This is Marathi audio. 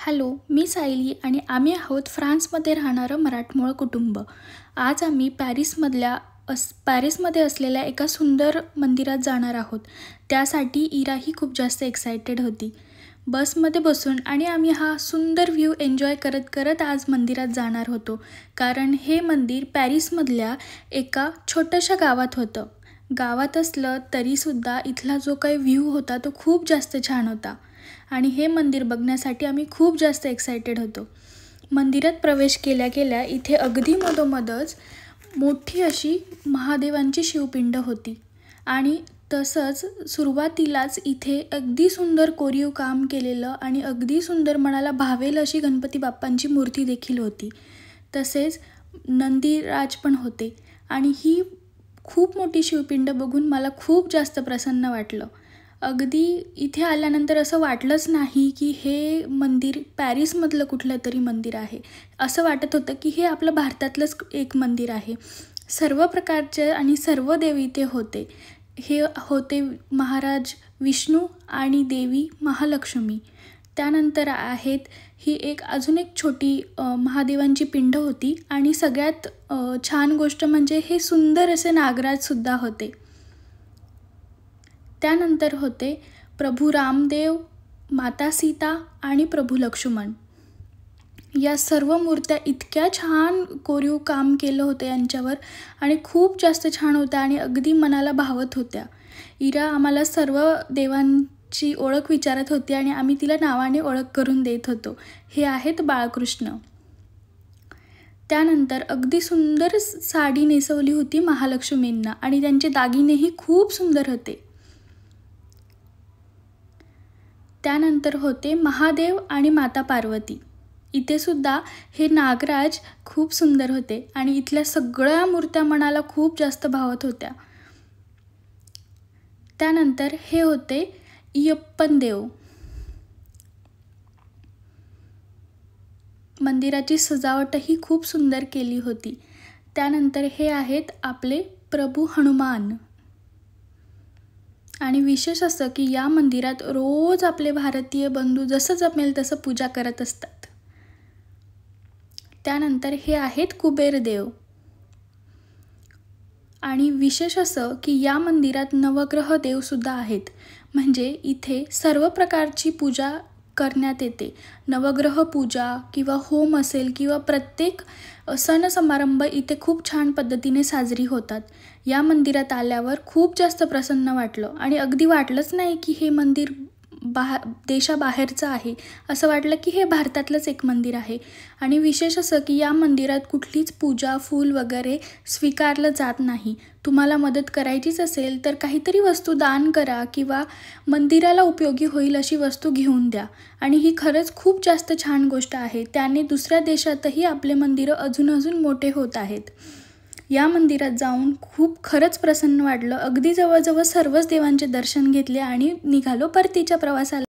हॅलो, मी सायली आणि आम्ही आहोत फ्रान्समध्ये राहणारं मराठमोळं कुटुंब. आज आम्ही पॅरिसमध्ये असलेल्या एका सुंदर मंदिरात जाणार आहोत. त्यासाठी इराही खूप जास्त एक्सायटेड होती. बसमध्ये बसून आणि आम्ही हा सुंदर व्ह्यू एन्जॉय करत करत आज मंदिरात जाणार होतो. कारण हे मंदिर पॅरिसमधल्या एका छोट्याशा गावात होतं. गावात असलं तरीसुद्धा इथला जो काही व्ह्यू होता तो खूप जास्त छान होता. आणि हे मंदिर बघण्यासाठी आम्ही खूप जास्त एक्सायटेड होतो. मंदिरात प्रवेश केल्या केल्या इथे अगदी मधोमधच मोठी अशी महादेवांची शिवपिंड होती. आणि तसंच सुरुवातीलाच इथे अगदी सुंदर कोरीव काम केलेलं आणि अगदी सुंदर मनाला भावेल अशी गणपती बाप्पांची मूर्ती देखील होती. तसेच नंदीराज पण होते. आणि ही खूप मोठी शिवपिंड बघून मला खूप जास्त प्रसन्न वाटलं. अगदी इथे आल्यानंतर असं वाटलंच नाही की हे मंदिर पॅरिसमधलं कुठलं तरी मंदिर आहे. असं वाटत होतं की हे आपलं भारतातलंच एक मंदिर आहे. सर्व प्रकारचे आणि सर्व देव इथे होते. हे होते महाराज विष्णू आणि देवी महालक्ष्मी. त्यानंतर ही अजून एक छोटी महादेवांची पिंड होती. आणि सगळ्यात छान गोष्ट म्हणजे हे सुंदर असे नागराजसुद्धा होते. त्यानंतर होते प्रभू रामदेव, माता सीता आणि प्रभू लक्ष्मण. या सर्व मूर्त्या इतक्या छान कोरीव काम केलं होतं यांच्यावर आणि खूप जास्त छान होत्या आणि अगदी मनाला भावत होत्या. इरा आम्हाला सर्व देवांची ओळख विचारत होती आणि आम्ही तिला नावाने ओळख करून देत होतो. हे आहेत बाळकृष्ण. त्यानंतर अगदी सुंदर साडी नेसवली होती महालक्ष्मींना आणि त्यांचे दागिनेही खूप सुंदर होते. त्यानंतर होते महादेव आणि माता पार्वती. इथे सुद्धा हे नागराज खूप सुंदर होते आणि इथल्या सगळ्या मूर्त्या मनाला खूप जास्त भावत होत्या. त्यानंतर हे होते अय्यप्पन देव. मंदिराची सजावटही खूप सुंदर केली होती. त्यानंतर हे आहेत आपले प्रभू हनुमान. आणि विशेष असं की या मंदिरात रोज आपले भारतीय बंधू जसं जमेल तसं पूजा करत असतात. त्यानंतर हे आहेत कुबेर देव. आणि विशेष असं की या मंदिरात नवग्रह देवसुद्धा आहेत. म्हणजे इथे सर्व प्रकारची पूजा करण्यात येते. नवग्रह पूजा किंवा होम असेल किंवा प्रत्येक सण समारंभ इथे खूप छान पद्धतीने साजरी होतात. या मंदिरात आल्यावर खूप जास्त प्रसन्न वाटलं आणि अगदी वाटलंच नाही की हे मंदिर देशाबाहेरचं आहे. असं वाटलं की हे भारतातलंच एक मंदिर आहे. आणि विशेष असं की या मंदिरात कुठलीच पूजा फूल वगैरे स्वीकारलं जात नाही. तुम्हाला मदत करायचीच असेल तर काहीतरी वस्तू दान करा किंवा मंदिराला उपयोगी होईल अशी वस्तू घेऊन द्या. आणि ही खरंच खूप जास्त छान गोष्ट आहे. त्याने दुसऱ्या देशातही आपले मंदिरं अजून मोठे होत आहेत. या मंदिरात जाऊन खूप खरंच प्रसन्न वाटलं. अगदी जवळजवळ सर्वच देवांचे दर्शन घेतले आणि निघालो परतीच्या प्रवासाला.